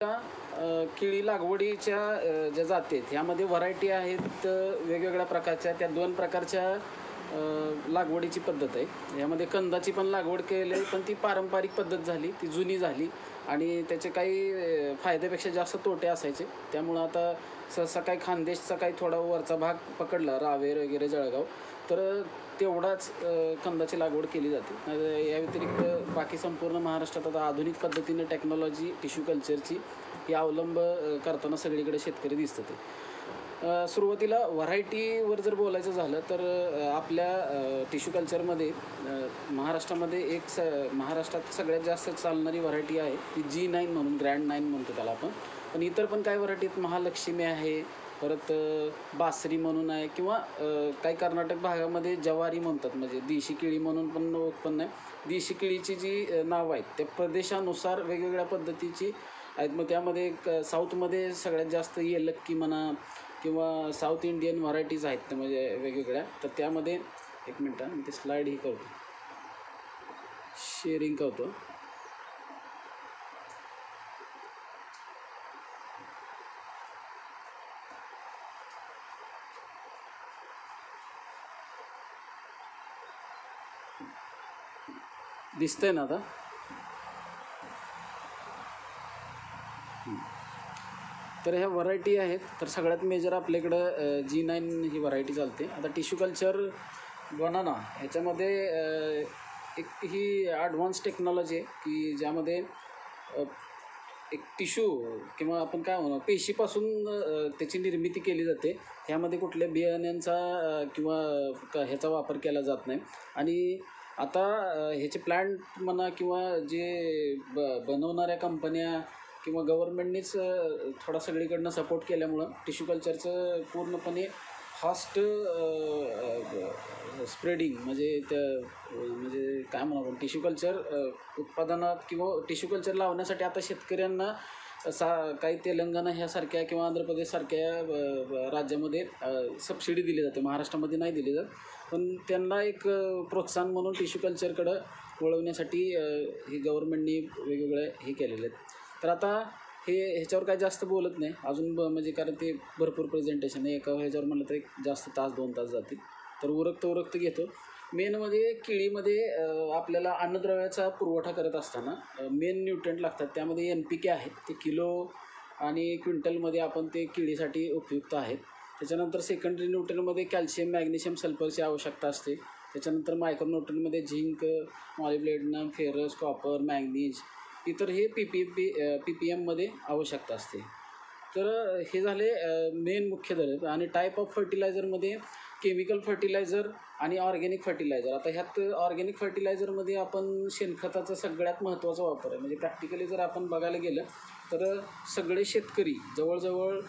केळी लागवडीच्या ज्या जाती आहेत ह्यामध्ये व्हरायटी आहेत वेगवेगळ्या प्रकारच्या. त्या 2 प्रकारच्या लागवडीची पद्धत आहे. यामध्ये कंदाची पण लागवड केली आहे, पण ती पारंपरिक पद्धत झाली, ती जुनी झाली आणि त्याचे काही फायद्यापेक्षा जास्त तोटे असायचे. त्यामुळं आता सहसा काही खानदेशचा काही थोडा वरचा भाग पकडला, रावेर वगैरे जळगाव, तर तेवढाच कंदाची लागवड केली जाते. या व्यतिरिक्त बाकी संपूर्ण महाराष्ट्रात आता आधुनिक पद्धतीने टेक्नॉलॉजी टिश्यू कल्चरची ही अवलंब करताना सगळीकडे शेतकरी दिसतं ते. सुरुवातीला व्हरायटीवर जर बोलायचं झालं तर आपल्या टिश्यू कल्चरमध्ये महाराष्ट्रामध्ये महाराष्ट्रात सगळ्यात जास्त चालणारी व्हरायटी आहे ती G9 म्हणून, ग्रँड 9 म्हणतो त्याला आपण. पण इतर पण काही व्हरायटीत महालक्ष्मी आहे, परत बासरी म्हणून आहे, किंवा काही कर्नाटक भागामध्ये जवारी म्हणतात, म्हणजे देशी केळी म्हणून पण उत्पन्न आहे. देशी केळीची जी नावं आहेत त्या प्रदेशानुसार वेगवेगळ्या पद्धतीची आहेत. मग त्यामध्ये साऊथमध्ये सगळ्यात जास्त येलक्की म्हणा किंवा साऊथ इंडियन व्हरायटीज आहेत म्हणजे वेगवेगळ्या. तर त्यामध्ये एक मिनटं मी ते स्लाईड ही करतो, शेअरिंग करतो. दिसतंय ना आता? तर ह्या व्हरायटी आहेत. तर सगळ्यात मेजर आपल्याकडं G9 ही व्हरायटी चालते. आता टिश्यू कल्चर बनाना ह्याच्यामध्ये एक ही ॲडव्हान्स टेक्नॉलॉजी आहे की ज्यामध्ये एक टिश्यू किंवा आपण काय म्हणू पेशीपासून त्याची निर्मिती केली जाते. ह्यामध्ये कुठल्या बियाण्यांचा किंवा ह्याचा वापर केला जात नाही. आणि आता ह्याचे प्लांट म्हणा किंवा जे बनवणाऱ्या कंपन्या किंवा गव्हर्नमेंटनीच थोडा सगळीकडनं सपोर्ट केल्यामुळं टिश्यू कल्चरचं पूर्णपणे फास्ट स्प्रेडिंग म्हणजे म्हणजे काय म्हणू आपण टिश्यू कल्चर उत्पादनात किंवा टिश्यू कल्चर लावण्यासाठी आता शेतकऱ्यांना काही तेलंगणा ह्यासारख्या किंवा आंध्र प्रदेशसारख्या राज्यामध्ये सबसिडी दिली जाते. महाराष्ट्रामध्ये नाही दिली जात, पण त्यांना एक प्रोत्साहन म्हणून टिश्यू कल्चरकडं वळवण्यासाठी ही गव्हर्नमेंटनी वेगवेगळे हे केलेले आहेत. तर आता ह्याच्यावर काय जास्त बोलत नाही अजून म्हणजे कारण ते भरपूर प्रेझेंटेशन आहे. एका ह्याच्यावर म्हणलं तर एक जास्त तास 2 तास जातील. तर उरकतं घेतो. मेनमध्ये केळीमध्ये आपल्याला अन्नद्रव्याचा पुरवठा करत असताना मेन न्यूट्रंट लागतात. त्यामध्ये NPK आहेत, ते किलो आणि क्विंटलमध्ये आपण ते केळीसाठी उपयुक्त आहेत. त्याच्यानंतर सेकंडरी न्यूट्रंटमध्ये कॅल्शियम, मॅग्नेशियम, सल्फरची आवश्यकता असते. त्याच्यानंतर मायक्रो न्यूट्रंटमध्ये zinc, molybdenum, ferrous, copper, manganese, इतर हे PPMमध्ये आवश्यकता असते. तर हे झाले मेन मुख्य दर. आणि टाईप ऑफ फर्टिलायझरमध्ये केमिकल फर्टिलायझर आणि ऑर्गॅनिक फर्टिलायझर. आता ह्यात ऑर्गॅनिक फर्टिलायझरमध्ये आपण शेणखताचा सगळ्यात महत्त्वाचा वापर आहे. म्हणजे प्रॅक्टिकली जर आपण बघायला गेलं तर सगळे शेतकरी जवळजवळ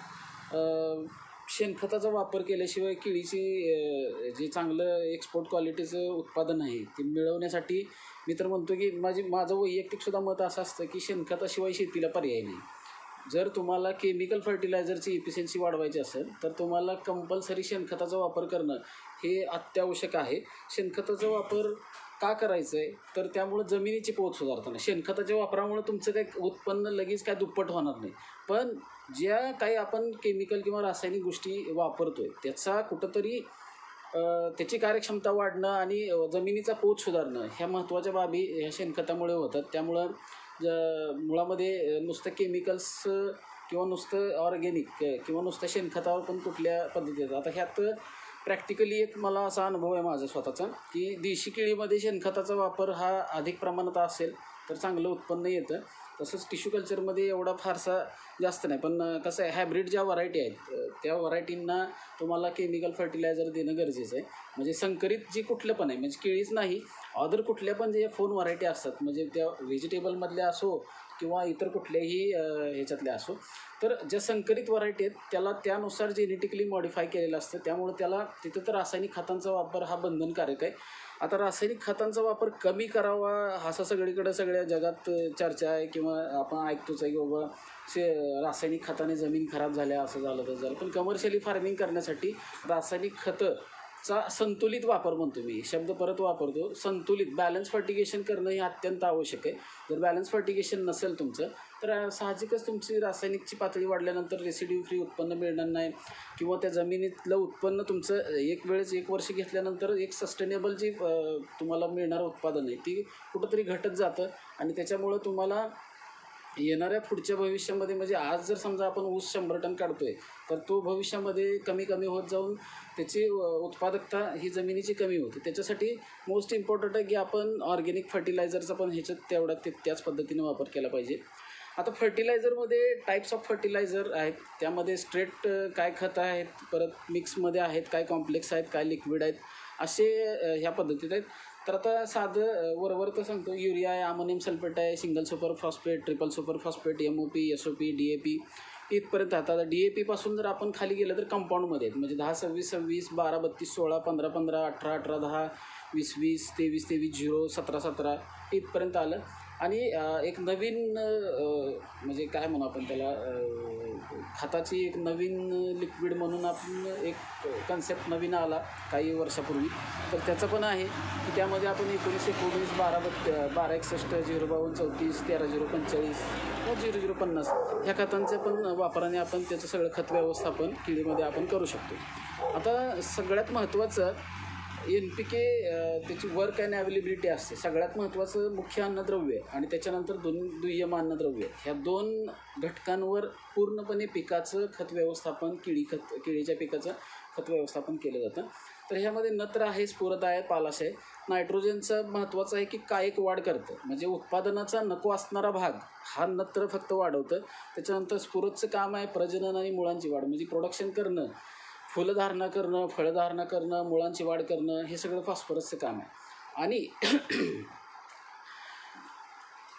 शेणखताचा वापर केल्याशिवाय केळीची जे चांगलं एक्सपोर्ट क्वालिटीचं उत्पादन आहे ते मिळवण्यासाठी मी तर म्हणतो की माझं वैयक्तिकसुद्धा मत असं असतं की शेणखताशिवाय शेतीला पर्याय नाही. जर तुम्हाला केमिकल फर्टिलायझरची इफिशियन्सी वाढवायची असेल तर तुम्हाला कंपल्सरी शेणखताचा वापर करणं हे अत्यावश्यक आहे. शेणखताचा वापर का करायचं आहे तर त्यामुळं जमिनीची पोत सुधारताना शेणखताच्या वापरामुळे तुमचं काही उत्पन्न लगेच काय दुप्पट होणार नाही. पण ज्या काही आपण केमिकल किंवा रासायनिक गोष्टी वापरतो आहे त्याचा कुठंतरी त्याची कार्यक्षमता वाढणं आणि जमिनीचा पोत सुधारणं ह्या महत्त्वाच्या बाबी ह्या शेणखतामुळे होतात. त्यामुळं मुळामध्ये नुसतं केमिकल्स किंवा नुसतं ऑर्गॅनिक किंवा नुसतं शेणखतावर पण कुठल्या पद्धती येतात. आता ह्यात प्रॅक्टिकली एक मला असा अनुभव आहे माझा स्वतःचा की देशी केळीमध्ये शेणखताचा वापर हा अधिक प्रमाणात असेल तर चांगलं उत्पन्न येतं. तसंच टिश्यू कल्चरमध्ये एवढा फारसा जास्त नाही. पण कसं आहे हायब्रिड ज्या व्हरायटी आहेत त्या व्हरायटींना तुम्हाला केमिकल फर्टिलायझर देणं गरजेचं आहे. म्हणजे संकरित जे कुठलं पण आहे म्हणजे केळीच नाही अदर कुठल्या पण जे फोन व्हरायटी असतात म्हणजे त्या व्हेजिटेबलमधल्या असो किंवा इतर कुठल्याही ह्याच्यातल्या असो तर ज्या संकरित व्हरायटी आहेत त्याला त्यानुसार जेनेटिकली मॉडिफाय केलेलं असतं. त्यामुळे त्याला तिथं तर रासायनिक खतांचा वापर हा बंधनकारक आहे. आता रासायनिक खतांचा वापर कमी करावा असं सगळीकडे सगळ्या जगात चर्चा आहे किंवा आपण ऐकतोच आहे की बाबा रासायनिक खताने जमीन खराब झाल्या असं झालं तर झालं. पण कमर्शियली फार्मिंग करण्यासाठी रासायनिक खताचा संतुलित वापर म्हणतो मी शब्द परत वापरतो. संतुलित बॅलन्स फर्टिगेशन करणं हे अत्यंत आवश्यक आहे. जर बॅलन्स फर्टिगेशन नसेल तुमचं तर साहजिकच तुमची रासायनिकची पातळी वाढल्यानंतर रेसिड्यू फ्री उत्पन्न मिळणार नाही किंवा त्या जमिनीतलं उत्पन्न तुमचं एक वेळेस 1 वर्ष घेतल्यानंतर एक सस्टेनेबल जी तुम्हाला मिळणारं उत्पादन आहे ती कुठंतरी घटत जातं आणि त्याच्यामुळं तुम्हाला येणाऱ्या पुढच्या भविष्यामध्ये म्हणजे आज जर समजा आपण ऊस 100 टन काढतोय तर तो भविष्यामध्ये कमी कमी होत जाऊन त्याची उत्पादकता ही जमिनीची कमी होते. त्याच्यासाठी मोस्ट इम्पॉर्टंट आहे की आपण ऑर्गॅनिक फर्टिलायझरचा पण ह्याच्यात तेवढा त्याच पद्धतीने वापर केला पाहिजे. आता फर्टिलायझरमध्ये टाईप्स ऑफ फर्टिलायझर आहेत, त्यामध्ये स्ट्रेट काय खतं आहेत, परत मिक्समध्ये आहेत, काय कॉम्प्लेक्स आहेत, काय लिक्विड आहेत, असे ह्या पद्धतीत आहेत. तर आता साधं वरवर तर सांगतो, युरिया आहे, अमोनियम सल्फेट आहे, single super phosphate, triple super phosphate, MOP, SOP, DAP इथपर्यंत. आता DAP पासून जर आपण खाली गेलं तर कंपाऊंडमध्ये आहेत, म्हणजे 10-26-26, 12-32-16, 15-15, 18-18-10, 20-20, 23-23, 0, 17-17 इथपर्यंत आलं. आणि एक नवीन म्हणजे काय म्हणू आपण त्याला, खताची एक नवीन लिक्विड म्हणून आपण एक कन्सेप्ट नवीन आला काही वर्षापूर्वी, तर त्याचं पण आहे की त्यामध्ये आपण 19-19, 12-61, 0-52-34, 13-0-45 व 0-0-50 ह्या खतांच्या पण वापराने आपण त्याचं सगळं खत व्यवस्थापन किडीमध्ये आपण करू शकतो. आता सगळ्यात महत्त्वाचं NPK त्याची वर्क अँड अवेलेबिलिटी असते. सगळ्यात महत्त्वाचं मुख्य अन्नद्रव्य आणि त्याच्यानंतर दुय्यम अन्नद्रव्य, ह्या 2 घटकांवर पूर्णपणे पिकाचं खत व्यवस्थापन, किडीच्या पिकाचं खत व्यवस्थापन केलं जातं. तर ह्यामध्ये नत्र आहे, स्फुरद आहे, पालाश आहे. नायट्रोजनचं महत्त्वाचं आहे की कायिक वाढ करतं, म्हणजे उत्पादनाचा नको असणारा भाग हा नत्र फक्त वाढवतं. त्याच्यानंतर स्फुरदचं काम आहे प्रजनन आणि मुळांची वाढ, म्हणजे प्रोडक्शन करणं, फुलधारणा करणं, फळधारणा करणं, मुळांची वाढ करणं, हे सगळं फॉस्फरसचं काम आहे. आणि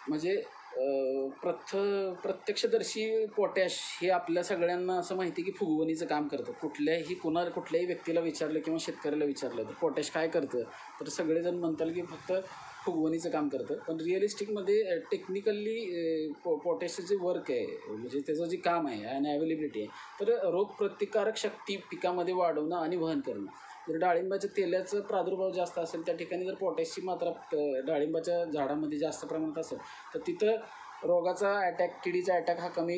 म्हणजे प्रत्यक्षदर्शी पोटॅश हे आपल्या सगळ्यांना असं माहिती आहे की फुगवणीचं काम करतं. कुठल्याही व्यक्तीला विचारलं किंवा शेतकऱ्याला विचारलं तर पोटॅश काय करतं, तर सगळेजण म्हणतात की फक्त फुगवणीचं काम करतं. पण रिअलिस्टिकमध्ये टेक्निकली पोटॅशचं जे वर्क आहे, म्हणजे त्याचं जे काम आहे आणि अवेलेबिलिटी आहे, तर रोगप्रतिकारक शक्ती पिकामध्ये वाढवणं आणि वहन करणं. जर डाळिंबाच्या तेलाचं प्रादुर्भाव जास्त असेल त्या ठिकाणी जर पोटॅशची मात्रा डाळिंबाच्या झाडामध्ये जास्त प्रमाणात असेल तर तिथं रोगाचा अटॅक, किडीचा अटॅक हा कमी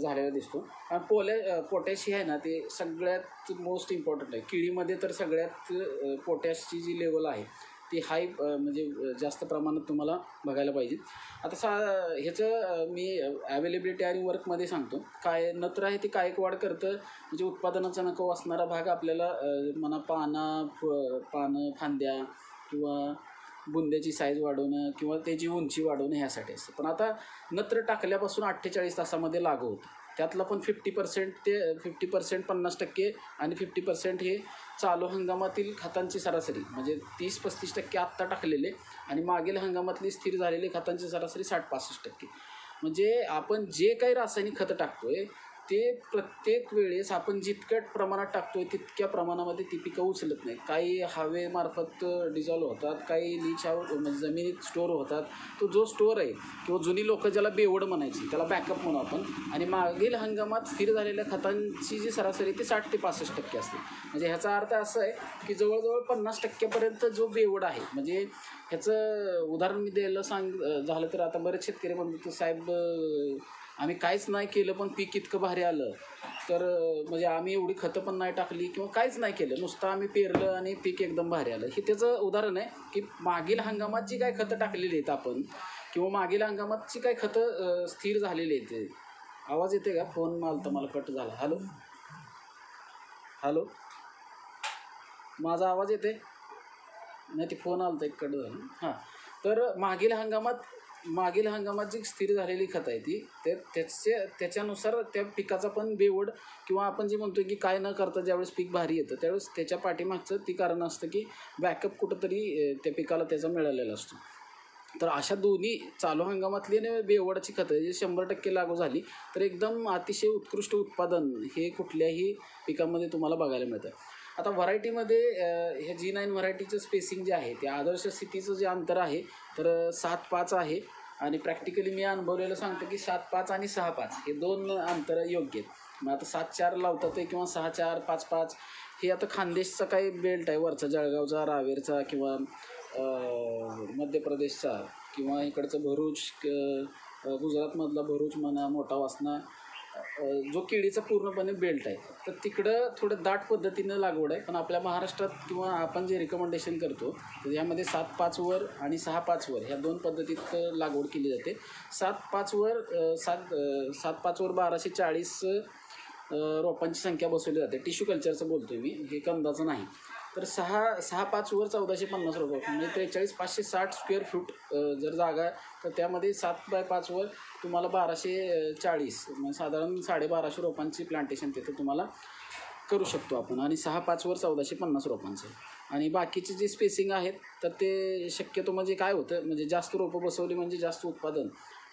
झालेला दिसतो. आणि पोटॅश ही आहे ना, ते सगळ्यात मोस्ट इम्पॉर्टंट आहे किडीमध्ये. तर सगळ्यात पोटॅशची जी लेवल आहे ती हाय, म्हणजे जास्त प्रमाणात तुम्हाला बघायला पाहिजे. आता ह्याचं मी अवेलेबिलिटी आणि वर्कमध्ये सांगतो. काय नत्र आहे ते कायिक वाढ करतं, म्हणजे उत्पादनाचा नको असणारा भाग आपल्याला म्हणा पानं, फांद्या किंवा बुंद्याची साईज वाढवणं किंवा त्याची उंची वाढवणं ह्यासाठी असतं. पण आता नत्र टाकल्यापासून 48 तासामध्ये लागू होतं. त्यातला पण 50% ते 50%, 50% आणि 50% हे चालू हंगामातील खतांची सरासरी, म्हणजे 30-35% आत्ता टाकलेले आणि मागील हंगामातली स्थिर झालेली खतांची सरासरी 60-65%. म्हणजे आपण जे काही रासायनिक खतं टाकतोय ते प्रत्येक वेळेस आपण जितक्या प्रमाणात टाकतोय तितक्या प्रमाणामध्ये ती पिकं उचलत नाही. काही हवेमार्फत डिझॉल्व्ह होतात, काही म्हणजे जमिनीत स्टोअर होतात. तो जो स्टोअर आहे किंवा जुनी लोकं ज्याला बेवड म्हणायची त्याला बॅकअप म्हणू आपण, आणि मागील हंगामात स्थिर झालेल्या खतांची जी सरासरी ती 60 ते 65% असते. म्हणजे ह्याचा अर्थ असा आहे की जवळजवळ 50% जो बेवड आहे, म्हणजे ह्याचं उदाहरण मी द्यायला झालं तर आता बरेच शेतकरी म्हणतात की साहेब आम्ही काहीच नाही केलं पण पीक इतकं भारी आलं, तर म्हणजे आम्ही एवढी खतं पण नाही टाकली किंवा काहीच नाही केलं, नुसतं आम्ही पेरलं आणि पीक एकदम भारी आलं. हे त्याचं उदाहरण आहे की मागील हंगामात जी काय खतं टाकलेली आहेत आपण किंवा मागील हंगामातची काय खतं स्थिर झालेली आहेत. आवाज येते का? फोन मालतं मला कट झाला. हॅलो, माझा आवाज येते? नाही, ते फोन आलं तर एक कट झालं. हां, तर मागील हंगामात जी स्थिर झालेली खतं आहे ती त्याच्यानुसार त्या पिकाचा पण बेवड किंवा आपण जे म्हणतो की काय न करता ज्यावेळेस पीक भारी येतं त्यावेळेस त्याच्या पाठीमागचं ती कारण असतं की बॅकअप कुठंतरी त्या पिकाला त्याचा मिळालेला असतो. तर अशा दोन्ही चालू हंगामातली आणि बेवडाची खतं जी 100% लागू झाली तर एकदम अतिशय उत्कृष्ट उत्पादन हे कुठल्याही पिकामध्ये तुम्हाला बघायला मिळतं. आता व्हरायटीमध्ये हे G9 व्हरायटीचं स्पेसिंग जे आहे ते आदर्श स्थितीचं जे अंतर आहे तर 7-5 आहे आणि प्रॅक्टिकली मी अनुभवलेलं सांगतो की 7-5 आणि 6-5 हे 2 अंतर योग्य आहेत. मग आता 7-4 लावतात किंवा 6-4, 5-5 हे आता खानदेशचा काही बेल्ट आहे वरचा, जळगावचा, रावेरचा किंवा मध्य प्रदेशचा किंवा इकडचं भरूच गुजरातमधला भरूच म्हणा, मोठा वासना, जो केळीचा पूर्णपणे बेल्ट आहे, तर तिकडं थोडं दाट पद्धतीनं लागवड आहे. पण आपल्या महाराष्ट्रात किंवा आपण जे रिकमेंडेशन करतो तर यामध्ये 7-5 वर आणि 6-5 वर ह्या 2 पद्धतीत लागवड केली जाते. 7-5 वर 7-5 वर 1240 रोपांची संख्या बसवली जाते. टिश्यू कल्चरचं बोलतो आहे मी, हे कंदाचं नाही. तर 6-5 वर 1450 रोपं, म्हणजे 43,560 स्क्वेअर फूट जर जागा आहे, तर त्यामध्ये 7x5 वर तुम्हाला 1240 म्हणजे साधारण 1250 रोपांची प्लांटेशन तिथं तुम्हाला करू शकतो आपण. आणि 6-5 वर 1450 रोपांचं. आणि बाकीचे जे स्पेसिंग आहेत तर ते शक्यतो म्हणजे काय होतं, म्हणजे जास्त रोपं बसवली म्हणजे जास्त उत्पादन,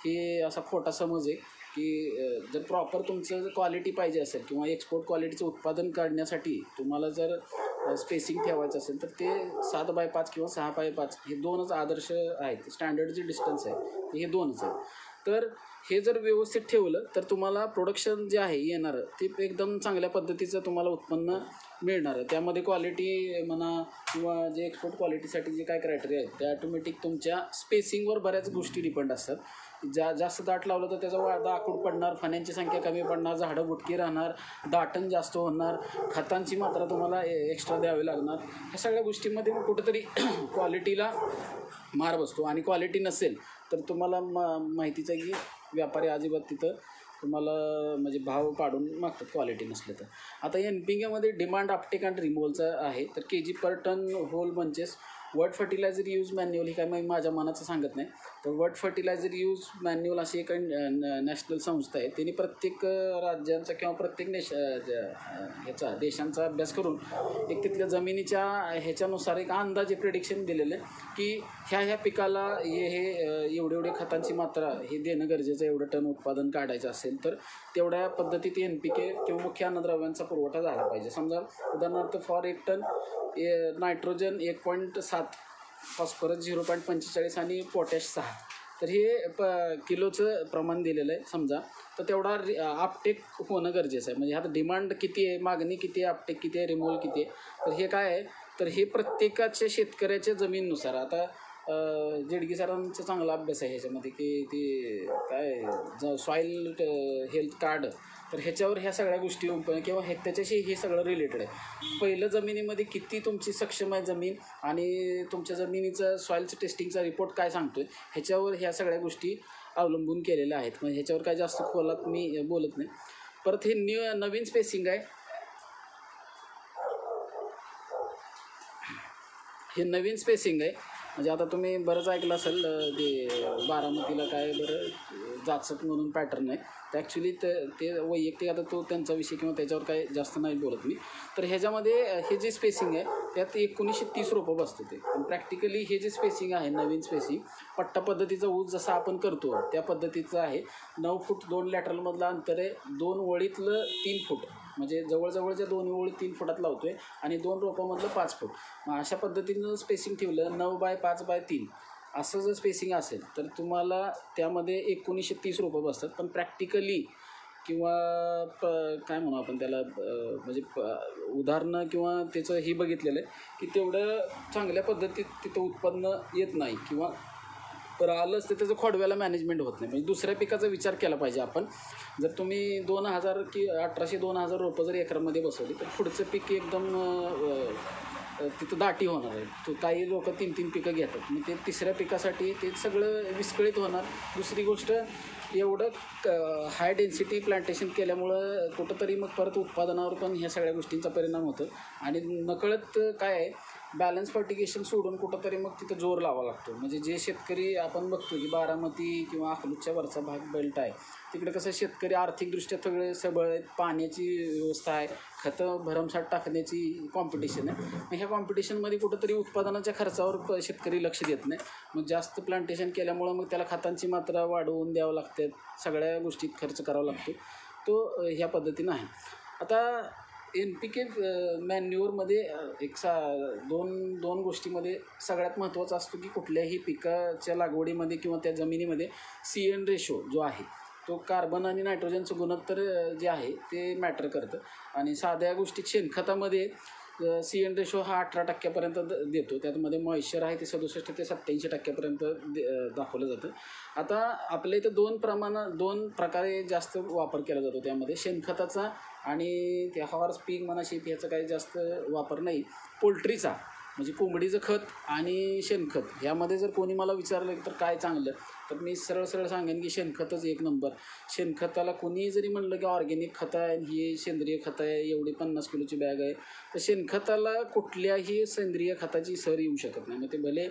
हे असा खोटा समज आहे की जर प्रॉपर तुमचं क्वालिटी पाहिजे असेल किंवा एक्सपोर्ट क्वालिटीचं उत्पादन काढण्यासाठी तुम्हाला जर स्पेसिंग ठेवायचं असेल तर ते 7x5 किंवा 6x5 हे 2च आदर्श आहेत. स्टँडर्ड जे डिस्टन्स आहे हे 2च आहे. तर हे जर व्यवस्थित ठेवलं तर तुम्हाला प्रोडक्शन जे आहे येणारं ते एकदम चांगल्या पद्धतीचं तुम्हाला उत्पन्न मिळणार आहे. त्यामध्ये क्वालिटी म्हणा किंवा जे एक्सपोर्ट क्वालिटीसाठी जे काय क्रायटेरिया आहेत ते ऑटोमॅटिक तुमच्या स्पेसिंगवर बऱ्याच गोष्टी डिपेंड असतात. जास्त दाट लावलं तर त्याचा दाखूड पडणार, फण्यांची संख्या कमी पडणार, झाडं बुटकी राहणार, दाटण जास्त होणार, खतांची मात्रा तुम्हाला एक्स्ट्रा द्यावी लागणार. ह्या सगळ्या गोष्टींमध्ये कुठंतरी क्वालिटीला मार बसतो. आणि क्वालिटी नसेल तर तुम्हाला माहितीच आहे की व्यापारी अजिबात तिथं तुम्हाला म्हणजे भाव पाडून मागतात क्वालिटी नसले तर. आता NPKमध्ये डिमांड अपटेक अँड रिमूव्हलचं आहे. तर kg per ton whole bunches word fertiliser use manual, ही काय मी माझ्या मनाचं सांगत नाही. तर वर्ड फर्टिलायझर यूज मॅन्युअल अशी एक नॅशनल संस्था आहे. त्यांनी प्रत्येक राज्यांचा किंवा प्रत्येक ह्याचा देशांचा अभ्यास करून एक तिथल्या जमिनीच्या ह्याच्यानुसार एक अंदाजे प्रेडिक्शन दिलेलं आहे की ह्या पिकाला हे एवढे खतांची मात्रा हे देणं गरजेचं, एवढं टन उत्पादन काढायचं असेल तर तेवढ्या पद्धतीत NPK किंवा मुख्य अन्नद्रव्यांचा पुरवठा झाला पाहिजे. समजा उदाहरणार्थ फॉर 1 टन नायट्रोजन 1.7, फॉस्फरस 0.45 आणि पोटॅश 6, तर हे किलोचं प्रमाण दिलेलं आहे समजा. तर तेवढा अपटेक होणं गरजेचं आहे. म्हणजे आता डिमांड किती आहे, मागणी किती आहे, अपटेक किती आहे, रिमूव्हल किती आहे, तर हे काय आहे तर हे प्रत्येकाच्या शेतकऱ्याच्या जमीननुसार. आता जेडगी सरांचा चांगला अभ्यास आहे ह्याच्यामध्ये की ते काय सॉईल हेल्थ कार्ड, तर ह्याच्यावर ह्या सगळ्या गोष्टी किंवा त्याच्याशी हे सगळं रिलेटेड आहे. पहिलं जमिनीमध्ये किती तुमची सक्षम आहे जमीन आणि तुमच्या जमिनीचं सॉईलचं टेस्टिंगचा रिपोर्ट काय सांगतो आहे ह्याच्यावर ह्या सगळ्या गोष्टी अवलंबून केलेल्या आहेत. म्हणजे ह्याच्यावर काय जास्त खोलात मी बोलत नाही. परत हे नवीन स्पेसिंग आहे, हे नवीन स्पेसिंग आहे. म्हणजे आता तुम्ही बरंच ऐकलं असेल ते बारामतीला काय बरं जाचक म्हणून पॅटर्न आहे. तर ॲक्च्युली ते वैयक्तिक आता तो त्यांचा विषय किंवा त्याच्यावर काय जास्त नाही बोलत मी. तर ह्याच्यामध्ये हे जे स्पेसिंग आहे त्यात 1930 रोपं बसतं ते. पण प्रॅक्टिकली हे जे स्पेसिंग आहे नवीन स्पेसिंग पट्टा पद्धतीचा ऊस जसा आपण करतो त्या पद्धतीचं आहे. 9 फूट 2 लॅटरलमधलं अंतर आहे, 2 ओळीतलं 3 फूट, म्हणजे जवळजवळच्या 2 ओळी 3 फुटात लावतो आहे आणि 2 रोपामधलं 5 फूट. मग अशा पद्धतीनं स्पेसिंग ठेवलं 9x5x3 असं जर स्पेसिंग असेल तर तुम्हाला त्यामध्ये 1930 रोपं बसतात. पण प्रॅक्टिकली किंवा काय म्हणू आपण त्याला म्हणजे उदाहरणं किंवा त्याचं हे बघितलेलं आहे की तेवढं चांगल्या पद्धतीत तिथं उत्पन्न येत नाही किंवा तर आलंच तर त्याचं खोडव्याला मॅनेजमेंट होत नाही. म्हणजे दुसऱ्या पिकाचा विचार केला पाहिजे आपण. जर तुम्ही 2000 की 1800-2000 रोपं जर एकरामध्ये बसवली तर पुढचं पीक एकदम तिथं दाटी होणार आहे. तो काही लोक 3-3 पिकं घेतात, मग ते तिसऱ्या पिकासाठी ते सगळं विस्कळीत होणार. दुसरी गोष्ट एवढं हाय डेन्सिटी प्लांटेशन केल्यामुळं कुठंतरी मग परत उत्पादनावर पण ह्या सगळ्या गोष्टींचा परिणाम होतो. आणि नकळत काय आहे बॅलन्स फर्टिगेशन सोडून कुठंतरी मग तिथं जोर लावा लागतो. म्हणजे जे शेतकरी आपण बघतो की बारामती किंवा अकलूजच्या वरचा भाग बेल्ट आहे तिकडे कसं शेतकरी आर्थिकदृष्ट्या सगळे सबळ आहेत, पाण्याची व्यवस्था आहे, खतं भरमसाठ टाकण्याची कॉम्पिटिशन आहे. मग ह्या कॉम्पिटिशनमध्ये कुठंतरी उत्पादनाच्या खर्चावर शेतकरी लक्ष देत नाही. मग जास्त प्लांटेशन केल्यामुळं मग त्याला खतांची मात्रा वाढवून द्यावं लागते, सगळ्या गोष्टीत खर्च करावा लागतो. तो ह्या पद्धतीनं आहे. आता NPK मॅन्युअरमध्ये एक दोन गोष्टीमध्ये सगळ्यात महत्त्वाचा असतो की कुठल्याही पिकाच्या लागवडीमध्ये किंवा त्या जमिनीमध्ये CN रेशो जो आहे तो कार्बन आणि नायट्रोजनचं गुणोत्तर जे आहे ते मॅटर करतं. आणि साध्या गोष्टीत शेणखतामध्ये CN रेशो हा 18% देतो. त्यामध्ये मॉइश्चर आहे ते 67 ते 87% दाखवलं जातं. आता आपल्या इथं दोन प्रकारे जास्त वापर केला जातो. त्यामध्ये शेणखताचा आणि त्या हॉर्स पिग म्हणा शेप ह्याचा काही जास्त वापर नाही. पोल्ट्रीचा म्हणजे कोंबडीचं खत आणि शेणखत यामध्ये जर कोणी मला विचारलं तर काय चांगलं, तर मी सरळ सांगेन की शेणखतच एक नंबर. शेणखताला कोणीही जरी म्हणलं की ऑर्गॅनिक खतं आहे, ही सेंद्रिय खतं आहे, एवढी 50 किलोची बॅग आहे, तर शेणखताला कुठल्याही सेंद्रिय खताची सर येऊ शकत नाही. मग ते भले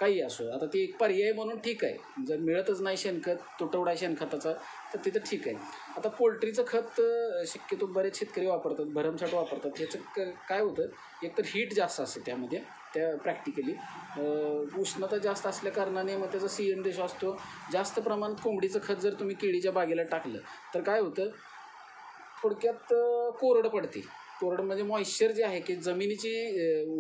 काही असो. आता ते एक पर्याय म्हणून ठीक आहे. जर मिळतच नाही शेणखत, तुटवडा शेणखताचा, तर तिथं ठीक आहे. आता पोल्ट्रीचं खत शक्यतो बरेच शेतकरी वापरतात, भरमसाठ वापरतात. ह्याचं काय होतं, एकतर हीट जास्त असते त्यामध्ये, त्या प्रॅक्टिकली उष्णता जास्त असल्या कारणाने मग त्याचा CN रेशो असतो. जास्त प्रमाणात कोंबडीचं खत जर तुम्ही केळीच्या बागेला टाकलं तर काय होतं, थोडक्यात कोरडं पडते. कोरडं म्हणजे मॉइश्चर जे आहे की जमिनीची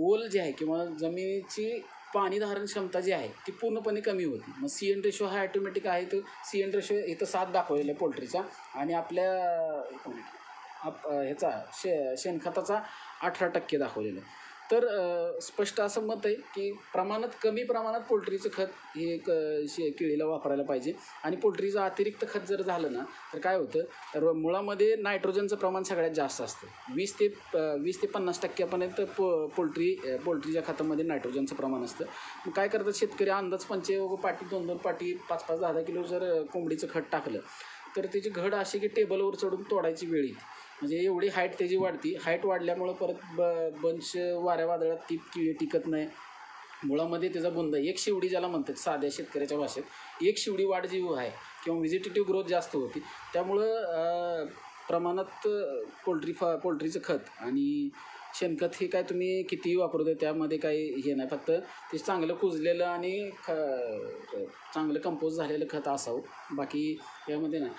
ओल जी आहे किंवा जमिनीची पाणी धारण क्षमता जी आहे ती पूर्णपणे कमी होती. मग CN रेशो हा ॲटोमॅटिक आहे. तो CN रेशो इथं 7 दाखवलेला आहे पोल्ट्रीचा आणि आपल्या ह्याचा शेणखताचा 18% दाखवलेलं आहे. तर स्पष्ट असं मत आहे की कमी प्रमाणात पोल्ट्रीचं खत हे केळीला वापरायला पाहिजे. आणि पोल्ट्रीचं अतिरिक्त खत जर झालं ना तर काय होतं, तर मुळामध्ये नायट्रोजनचं प्रमाण सगळ्यात जास्त असतं. 20 ते 50% पोल्ट्रीच्या खतामध्ये नायट्रोजनचं प्रमाण असतं. मग काय करतात शेतकरी, अंदाज पंचे पाटी 2-2 पाटी 5-5, 10-10 किलो जर कोंबडीचं खत टाकलं तर त्याची घड अशी की टेबलवर चढून तोडायची वेळ येते. म्हणजे एवढी हाईट त्याची वाढती. हाईट वाढल्यामुळं परत बंच वाऱ्या वादळात ती किळी टिकत नाही. मुळामध्ये त्याचा बुंदा एक शिवडी ज्याला म्हणतात साध्या शेतकऱ्याच्या भाषेत, एक शिवडी वाढ जी आहे किंवा व्हिजिटेटिव्ह ग्रोथ जास्त होती. त्यामुळं प्रमाणात पोल्ट्रीचं खत आणि शेणखत हे काय तुम्ही कितीही वापरतो त्यामध्ये काही हे नाही. फक्त ते चांगलं कुजलेलं आणि चांगलं कंपोज झालेलं खत असावं, बाकी यामध्ये नाही.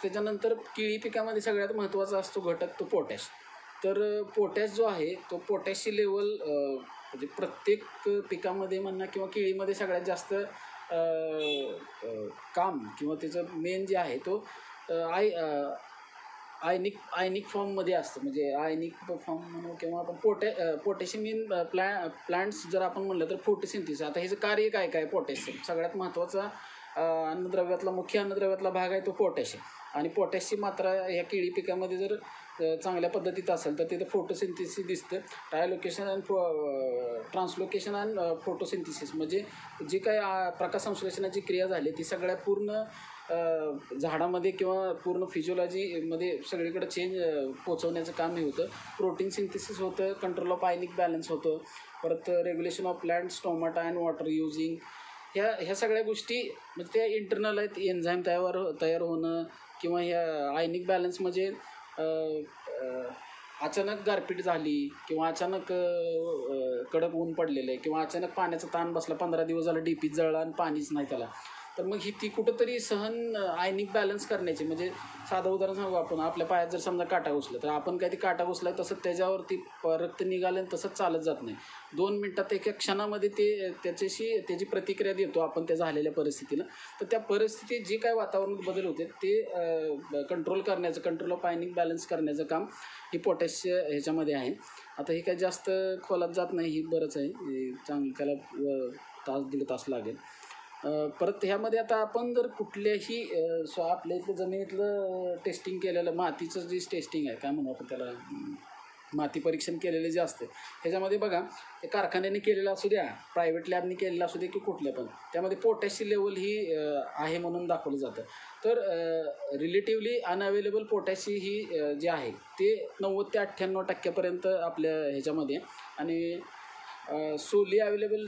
त्याच्यानंतर केळी पिकामध्ये सगळ्यात महत्त्वाचा असतो घटक तो पोटॅश. तर पोटॅश जो आहे तो पोटॅशची लेवल म्हणजे प्रत्येक पिकामध्ये म्हणा किंवा केळीमध्ये सगळ्यात जास्त काम किंवा त्याचं मेन जे आहे तो आयनिक फॉर्ममध्ये असतं. म्हणजे आयनिक फॉर्म म्हणू किंवा आपण पोटॅशियम इन प्लांट्स जर आपण म्हणलं तर फोटोसिंथेसिस. आता ह्याचं कार्य काय पोटॅशियम सगळ्यात महत्त्वाचा मुख्य अन्नद्रव्यातला भाग आहे तो पोटॅशियम. आणि पोटॅशची मात्रा ह्या केळी पिकामध्ये जर चांगल्या पद्धतीत असेल तर तिथं फोटोसिंथेसिस दिसतं. ट्रान्सलोकेशन अँड फोटोसिंथेसिस म्हणजे जी काही प्रकाशसंश्लेषणाची क्रिया झाली ती सगळ्या पूर्ण झाडामध्ये किंवा पूर्ण फिजिओलॉजीमध्ये सगळीकडे चेंज पोचवण्याचं काम हे होतं. प्रोटीन सिंथेसिस होतं, कंट्रोल ऑफ आयनिक बॅलन्स होतं, परत regulation of plant stomata and water using. ह्या सगळ्या गोष्टी म्हणजे त्या इंटरनल आहेत. एन्झाईम तयार होणं किंवा ह्या आयनिक बॅलन्स म्हणजे अचानक गारपीट झाली किंवा अचानक कडक ऊन पडलेलं आहे किंवा अचानक पाण्याचा ताण बसला, 15 दिवस झाला डीपीच जळला आणि पाणीच नाही त्याला, तर मग ती कुठंतरी आयनिक बॅलन्स करण्याची म्हणजे साधं उदाहरण सांगू आपण, आपल्या पायात जर समजा काटा घुसला तर आपण काय ती काटा घुसला तसं त्याच्यावरती रक्त निघालं आणि तसंच चालत जात नाही. 2 मिनटात एका क्षणामध्ये त्याची प्रतिक्रिया देतो आपण त्या झालेल्या परिस्थितीला. तर त्या परिस्थितीत जे काय वातावरणात बदल होते ते कंट्रोल ऑफ आयनिक बॅलन्स करण्याचं काम ही पोटॅश ह्याच्यामध्ये आहे. आता हे काय जास्त खोलात जात नाही, ही बरंच आहे, चांगलं त्याला 1-1.5 तास लागेल. परत ह्यामध्ये आता आपण जर कुठल्याही आपल्या इथलं जमिनीतलं टेस्टिंग केलेलं मातीचं जे टेस्टिंग आहे काय म्हणू आपण त्याला, माती परीक्षण केलेले जे असते ह्याच्यामध्ये बघा, ते कारखान्याने केलेलं असू द्या, प्रायव्हेट लॅबने केलेलं असू द्या की कुठल्या पण, त्यामध्ये पोटॅशची लेवल ही आहे म्हणून दाखवलं जातं. तर रिलेटिव्हली अनअवेलेबल पोटॅशची ही जी आहे ते 90 ते 98% आपल्या ह्याच्यामध्ये. आणि स्लोली अवेलेबल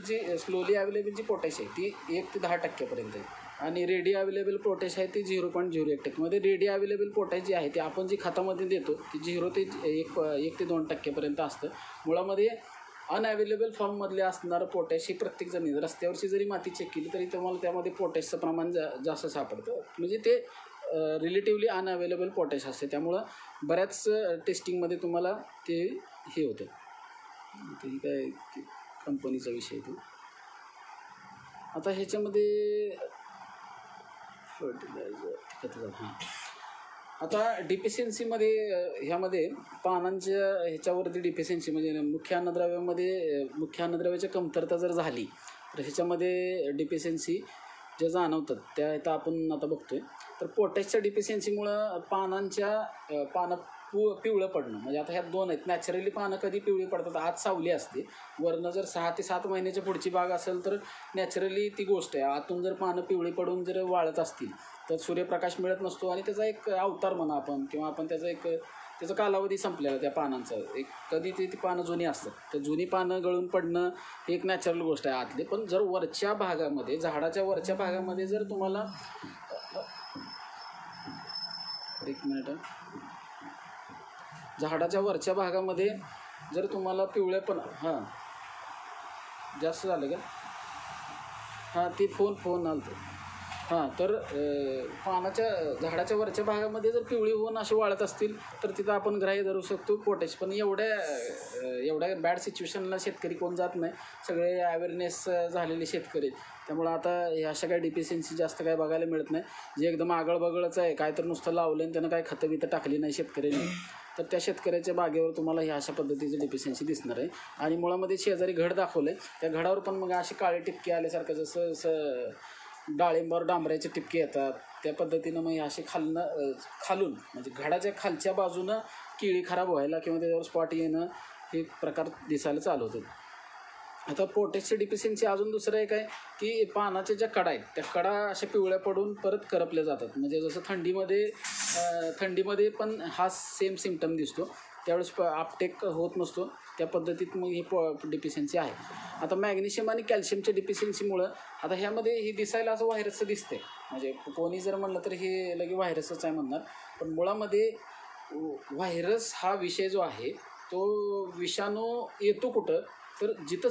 जी पोटॅश आहे ती 1 ते 10% आहे. आणि रेडी अवेलेबल पोटॅश आहे ती 0.01%. मध्ये रेडी अवेलेबल पोटॅश जी आहे ते आपण जी खतामध्ये देतो ती 0 ते 1 ते 2% असतं. मुळामध्ये अनअवेलेबल फॉर्ममधले असणारं पोटॅश ही प्रत्येक जमीन रस्त्यावरची जरी माती चेक केली तरी तुम्हाला त्यामध्ये पोटॅशचं प्रमाण जास्त सापडतं. म्हणजे ते रिलेटिव्हली अनअवेलेबल पोटॅश असते. त्यामुळं बऱ्याच टेस्टिंगमध्ये तुम्हाला ते हे होतं. ही काय कंपनीचा विषय तो. आता ह्याच्यामध्ये फर्टिलायझर आता डिफिशियन्सीमध्ये ह्यामध्ये पानांच्या ह्याच्यावरती डिफिशियन्सी म्हणजे मुख्य अन्नद्रव्याची कमतरता जर झाली तर ह्याच्यामध्ये डिफिशियन्सी ज्या जाणवतात त्या आता आपण आता बघतोय. तर पोटॅशच्या डिफिशियन्सीमुळं पानं पिवळं पडणं, म्हणजे आता ह्यात दोन आहेत. नॅचरली पानं कधी पिवळी पडतात, आत सावली असते, वरनं जर 6 ते 7 महिन्याच्या पुढची बाग असेल तर नॅचरली ती गोष्ट आहे. आतून जर पानं पिवळी पडून जर वाळत असतील तर सूर्यप्रकाश मिळत नसतो आणि त्याचा एक अवतार म्हणा आपण, किंवा आपण त्याचा कालावधी संपलेला त्या पानांचा. एक कधी ती पानं जुनी असतात, तर जुनी पानं गळून पडणं ही एक नॅचरल गोष्ट आहे आतली. पण जर वरच्या भागामध्ये, झाडाच्या वरच्या भागामध्ये जर तुम्हाला झाडाच्या वरच्या भागामध्ये जर तुम्हाला पिवळेपणा जास्त झालं का ती फोन आलं तर झाडाच्या वरच्या भागामध्ये जर पिवळी होऊन असे वाळत असतील तर तिथं आपण ग्राह्य धरू शकतो पोटॅश. पण एवढ्या बॅड सिच्युएशनला शेतकरी कोण जात नाही, सगळे अवेअरनेस झालेले शेतकरी. त्यामुळं आता अशा काही डिफिशियन्सी जास्त काय बघायला मिळत नाही. जे एकदम आगळ बगळच आहे, काय तर नुसतं लावलं आणि त्यानं काय खतं बितं टाकली नाही शेतकऱ्यांनी, तर त्या शेतकऱ्याच्या बागेवर तुम्हाला ह्या अशा पद्धतीची डिफिशियन्सी दिसणार आहे. आणि मुळामध्ये शेजारी घड दाखवलं आहे, त्या घडावर पण मग असे काळे टिपके आल्यासारखं, जसं डाळिंबावर डांबऱ्याचे टिपके येतात त्या पद्धतीनं मग असे खालून म्हणजे घडाच्या खालच्या बाजूनं केळी खराब व्हायला किंवा त्याच्यावर स्पॉट येणं हे प्रकार दिसायला चालू होतात. आता पोटॅशची डिफिशियन्सी अजून दुसरं एक आहे की पानाच्या ज्या कडा आहेत त्या कडा अशा पिवळ्या पडून परत करपल्या जातात. म्हणजे जसं थंडीमध्ये पण हा सेम सिम्पटम दिसतो, त्यावेळेस अपटेक होत नसतो, त्या पद्धतीत मग ही डिफिशियन्सी आहे. आता मॅग्नेशियम आणि कॅल्शियमच्या डिफिशियन्सीमुळं आता ह्यामध्ये ही दिसायला असं व्हायरसचं दिसते, म्हणजे कोणी जर म्हणलं तर हे लगे व्हायरसच आहे म्हणणार. पण मुळामध्ये व्हायरस हा विषय जो आहे तो विषाणू येतो कुठं, तर जिथं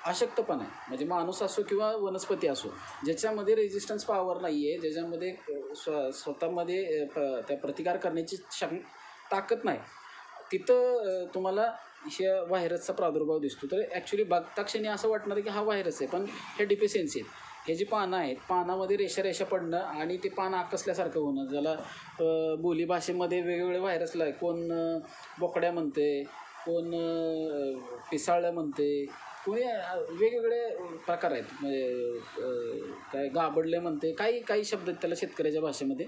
अशक्तपणा आहे, म्हणजे माणूस असो किंवा वनस्पती असो, ज्याच्यामध्ये रेजिस्टन्स पॉवर नाही आहे, ज्याच्यामध्ये स्वतःमध्ये त्या प्रतिकार करण्याची ताकद नाही, तिथं तुम्हाला ह्या व्हायरसचा प्रादुर्भाव दिसतो. तर ॲक्च्युली बघता क्षणी असं वाटणार की हा व्हायरस आहे, पण हे डिफिशियन्सी आहेत. हे जी पानं आहेत, पानामध्ये रेषा पडणं आणि ते पान आकसल्यासारखं होणं, ज्याला बोलीभाषेमध्ये वेगवेगळे व्हायरसला आहे. कोण बोकड्या म्हणते, कोण पिसाळलं म्हणते, कोणी वेगवेगळे प्रकार आहेत, म्हणजे काय गाबडले म्हणते, काही शब्द आहेत त्याला शेतकऱ्याच्या भाषेमध्ये.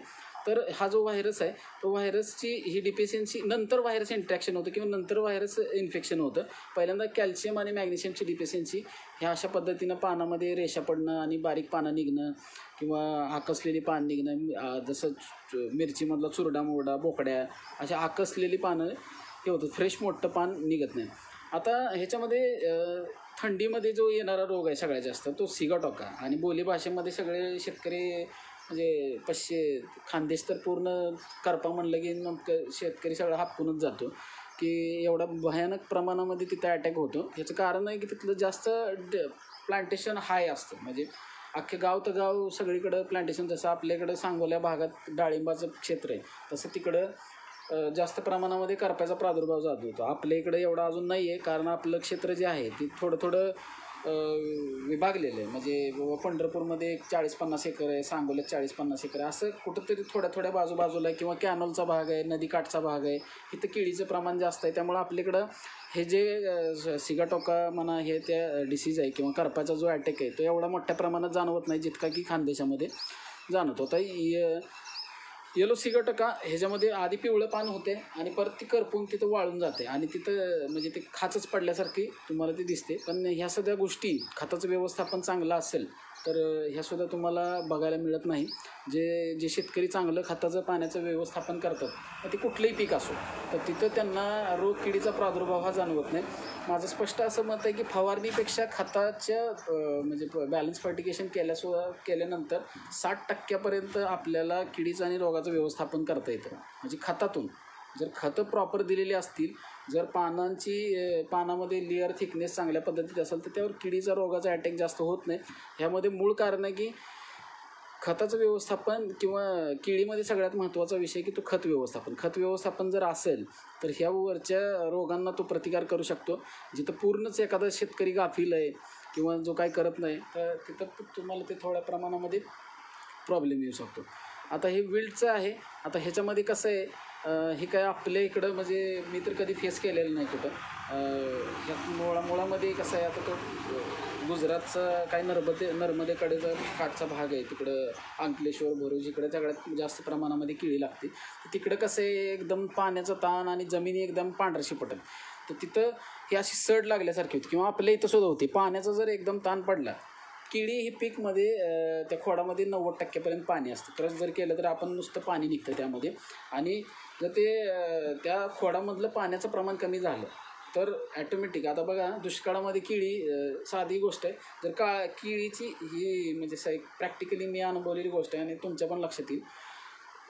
तर हा जो व्हायरस आहे तो व्हायरसची ही डिफिशियन्सी, नंतर व्हायरस इंट्रॅक्शन होतं किंवा नंतर व्हायरस इन्फेक्शन होतं. पहिल्यांदा कॅल्शियम आणि मॅग्नेशियमची डिफिशियन्सी ह्या अशा पद्धतीनं पानामध्ये रेषा पडणं आणि बारीक पानं निघणं किंवा आकसलेली पानं निघणं, जसं मिरचीमधला चुरडा मोरडा बोकड्या, अशा आकसलेली पानं हे होतं, फ्रेश मोठं पान निघत नाही. आता ह्याच्यामध्ये थंडीमध्ये जो येणारा रोग आहे सगळ्यात जास्त तो सिगाटोका, आणि बोलीभाषेमध्ये सगळे शेतकरी म्हणजे खानदेश तर पूर्ण करपा म्हणलं की मग शेतकरी सगळा हापकूनच जातो की एवढा भयानक प्रमाणामध्ये तिथं अटॅक होतो. ह्याचं कारण आहे की तिथलं जास्त प्लांटेशन हाय असतं, म्हणजे अख्खे गाव तर गाव सगळीकडं प्लांटेशन. जसं आपल्याकडं सांगोल्या भागात डाळिंबाचं क्षेत्र आहे तसं तिकडं जास्त प्रमाणामध्ये करप्याचा प्रादुर्भाव जातो. आपल्या इकडं एवढा अजून नाही आहे, कारण आपलं क्षेत्र जे आहे ते थोडं विभागलेलं आहे. म्हणजे पंढरपूरमध्ये 40-50 एकर आहे, सांगोल्यात 40-50 एकर आहे, असं कुठंतरी थोड्या बाजूला किंवा कॅनलचा भाग आहे, नदीकाठचा भाग आहे, इथं केळीचं प्रमाण जास्त आहे. त्यामुळं आपल्याकडं हे जे सिगाटोका म्हणा हे त्या डिसीज आहे किंवा करपाचा जो अटॅक आहे तो एवढा मोठ्या प्रमाणात जाणवत नाही जितका की खानदेशामध्ये जाणवतो. आता येलो सिगाटोका ह्याच्यामध्ये आधी पिवळं पान होते आणि परत ती करपून तिथं वाळून जाते आणि तिथं म्हणजे ते खाचच पडल्यासारखी तुम्हाला ती दिसते. पण ह्या सगळ्या गोष्टी, खताचं व्यवस्थापन चांगलं असेल तर ह्यासुद्धा तुम्हाला बघायला मिळत नाही. जे शेतकरी चांगलं खताचं पाण्याचं व्यवस्थापन करतात, तर ते कुठलंही पीक असो तर तिथं त्यांना रोग किडीचा प्रादुर्भाव हा जाणवत नाही. माझं स्पष्ट असं मत आहे की फवारणीपेक्षा खताच्या म्हणजे बॅलन्स फर्टिगेशन केल्यानंतर 60% आपल्याला किडीचं आणि रोगाचं व्यवस्थापन करता येतं. म्हणजे खतातून जर खतं प्रॉपर दिलेली असतील, जर पानामध्ये लेअर थिकनेस चांगल्या पद्धतीत असेल तर त्यावर किडीचा रोगाचा अटॅक जास्त होत नाही. ह्यामध्ये मूळ कारण आहे की खताचं व्यवस्थापन किंवा केळीमध्ये सगळ्यात महत्त्वाचा विषय की तो खत व्यवस्थापन जर असेल तर ह्या वरच्या रोगांना तो प्रतिकार करू शकतो. जिथं पूर्णच एखादा शेतकरी गाफील आहे किंवा जो काही करत नाही तर तिथं तुम्हाला ते थोड्या प्रमाणामध्ये प्रॉब्लेम येऊ शकतो. आता हे विल्टचं आहे. आता ह्याच्यामध्ये कसं आहे, हे काय आपल्या इकडं म्हणजे मी तर कधी फेस केलेलं नाही कुठं. ह्या मुळामध्ये कसं आहे, आता तो गुजरातचा काय नर्मदेकडे काठचा भाग आहे, तिकडं अंकलेश्वर भरूच इकडे सगळ्यात जास्त प्रमाणामध्ये केळी लागते. तिकडं कसं आहे, एकदम पाण्याचा ताण आणि जमिनी एकदम पांढरशी पटेल, तर तिथं ही अशी सड लागल्यासारखी होती. किंवा आपल्या इथं सुद्धा होती, पाण्याचा जर एकदम ताण पडला, केळी ही पीकमध्ये त्या खोडामध्ये 90% पाणी असतं. क्रश जर केलं तर आपण नुसतं पाणी निघतं त्यामध्ये. आणि जर ते त्या खोडामधलं पाण्याचं प्रमाण कमी झालं तर ॲटोमॅटिक, आता बघा दुष्काळामध्ये केळी साधी गोष्ट आहे. जर केळीची ही म्हणजे प्रॅक्टिकली मी अनुभवलेली गोष्ट आहे आणि तुमच्या पण लक्षात येईल.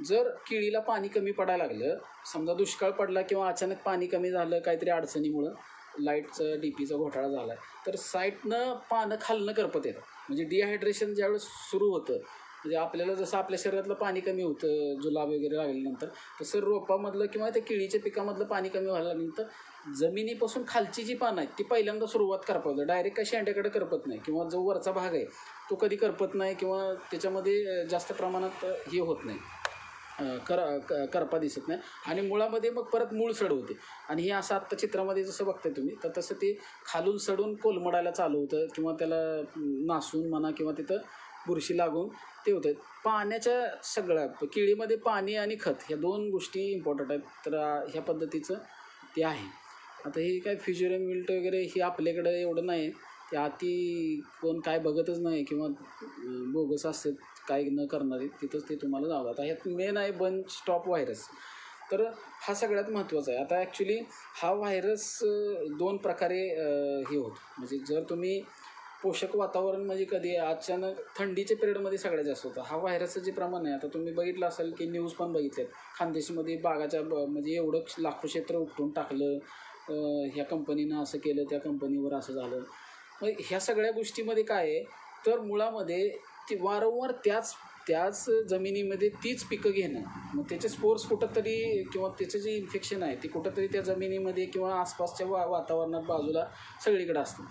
जर केळीला पाणी कमी पडायला लागलं, समजा दुष्काळ पडला किंवा अचानक पाणी कमी झालं काहीतरी अडचणीमुळं, लाईटचं DPचा घोटाळा झाला आहे, तर साईडनं पानं खालनं करपत येतं. म्हणजे डिहायड्रेशन ज्यावेळेस सुरू होतं, म्हणजे आपल्याला जसं आपल्या शरीरातलं पाणी कमी होतं जुलाब वगैरे लागल्यानंतर, तसं रोपामधलं किंवा त्या केळीच्या पिकामधलं पाणी कमी व्हायला लागल्यानंतर जमिनीपासून खालची जी पानं आहेत ती पहिल्यांदा सुरुवात करपवतं. डायरेक्ट काही शेंड्याकडे करपत नाही, किंवा जो वरचा भाग आहे तो कधी करपत नाही, किंवा त्याच्यामध्ये जास्त प्रमाणात हे होत नाही, करपा दिसत नाही. आणि मुळामध्ये मग परत मूळ सड होते. आणि हे असं आत्ता चित्रामध्ये जसं बघताय तुम्ही, तर तसं ते खालून सडून कोलमडायला चालू होतं, किंवा त्याला नासून म्हणा किंवा तिथं बुरशी लागून ते होतं. पाण्याच्या सगळ्या केळीमध्ये पाणी आणि खत ह्या 2 गोष्टी इम्पॉर्टंट आहेत. तर ह्या पद्धतीचं ते आहे. आता हे काय फ्युचरम विल्ट वगैरे हे आपल्याकडं एवढं नाही, ते अति कोण काय बघतच नाही, किंवा बोगस असतात काय न करणारे, तिथंच ते तुम्हाला जावं. आता ह्यात मेन आहे बंच स्टॉप व्हायरस. तर हा सगळ्यात महत्त्वाचा आहे. आता ॲक्च्युली हा व्हायरस 2 प्रकारे हे होतो. म्हणजे जर तुम्ही पोषक वातावरण, म्हणजे कधी अचानक थंडीच्या पिरियडमध्ये सगळ्यात जास्त होतं हा व्हायरसचं जे प्रमाण आहे. आता तुम्ही बघितलं असेल की न्यूज पण बघितल्यात, खानदेशमध्ये बागाच्या म्हणजे एवढं लाखो क्षेत्र उपटून टाकलं, ह्या कंपनीनं असं केलं, त्या कंपनीवर असं झालं. मग ह्या सगळ्या गोष्टीमध्ये काय आहे, तर मुळामध्ये ती वारंवार त्याच जमिनीमध्ये तीच पिकं घेणं, मग त्याचे स्पोर्स कुठंतरी, किंवा त्याचं जे इन्फेक्शन आहे ते कुठंतरी त्या जमिनीमध्ये किंवा आसपासच्या वातावरणात बाजूला सगळीकडे असतं.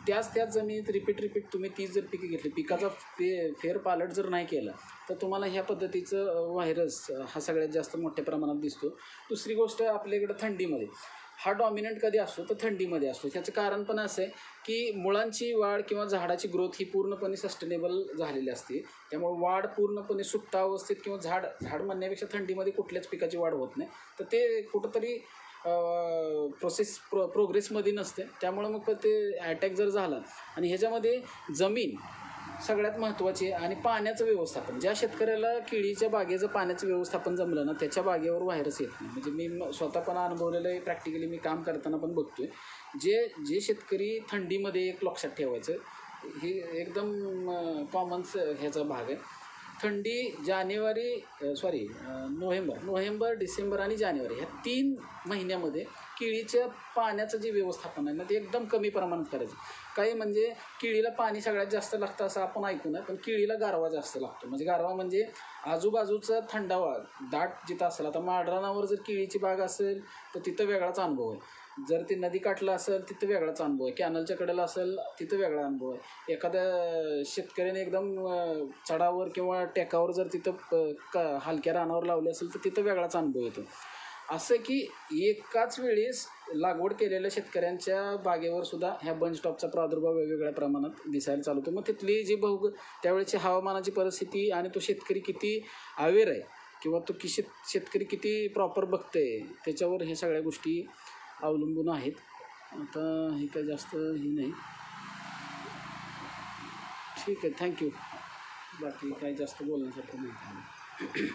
त्याच जमिनीत रिपीट तुम्ही तीच जर पिकं घेतली, पिकाचा फेरपालट जर नाही केला, तर तुम्हाला ह्या पद्धतीचं व्हायरस हा सगळ्यात जास्त मोठ्या प्रमाणात दिसतो. दुसरी गोष्ट, आपल्याकडं थंडीमध्ये हा डॉमिनंट कधी असतो, तर थंडीमध्ये असतो. त्याचं कारण पण असं आहे की मुळांची वाढ किंवा झाडाची ग्रोथ ही पूर्णपणे सस्टेनेबल झालेली असते. त्यामुळे वाढ पूर्णपणे सुप्त अवस्थेत, किंवा झाड म्हणण्यापेक्षा थंडीमध्ये कुठल्याच पिकाची वाढ होत नाही, तर ते कुठंतरी प्रोग्रेसमध्ये नसते. त्यामुळं मग ते अटॅक जर झाला, आणि ह्याच्यामध्ये जमीन सगळ्यात महत्त्वाची आहे, आणि पाण्याचं व्यवस्थापन. ज्या शेतकऱ्याला केळीच्या बागेचं पाण्याचं व्यवस्थापन जमलं ना, त्याच्या बागेवर व्हायरस येत नाही. म्हणजे मी स्वतः पण अनुभवलेलं आहे, प्रॅक्टिकली मी काम करताना पण बघतोय. जे शेतकरी थंडीमध्ये, एक लक्षात ठेवायचं, हे एकदम कॉमन ह्याचा भाग आहे. थंडी नोव्हेंबर, डिसेंबर आणि जानेवारी ह्या 3 महिन्यामध्ये केळीच्या पाण्याचं जे व्यवस्थापन आहे ना, ते एकदम कमी प्रमाणात करायचं. काही म्हणजे केळीला पाणी सगळ्यात जास्त लागतं असं आपण ऐकून आहे, पण केळीला गारवा जास्त लागतो. म्हणजे गारवा म्हणजे आजूबाजूचा थंडावा दाट जिथं असेल. आता माळरानावर जर केळीची बाग असेल तर तिथं वेगळाच अनुभव आहे. जर ती नदीकाठला असेल तिथं वेगळाच अनुभव आहे, कॅनलच्या कडेला असेल तिथं वेगळा अनुभव आहे. एखाद्या शेतकऱ्याने एकदम चढावर किंवा टेकावर जर तिथं हलक्या रानावर लावले असेल तर तिथं वेगळाच अनुभव येतो. असं की एकाच वेळेस लागवड केलेल्या शेतकऱ्यांच्या बागेवर सुद्धा ह्या बंचटॉपचा प्रादुर्भाव वेगवेगळ्या प्रमाणात दिसायला चालू होतो. मग तिथली जी त्यावेळेची हवामानाची परिस्थिती, आणि तो शेतकरी किती अवेअर आहे, किंवा तो शेतकरी किती प्रॉपर बघतंय, त्याच्यावर हे सगळ्या गोष्टी अवलंबून आहेत. आता हे काय जास्त हे नाही. ठीक आहे, थँक्यू. बाकी काही जास्त बोलण्यासारखं नाही.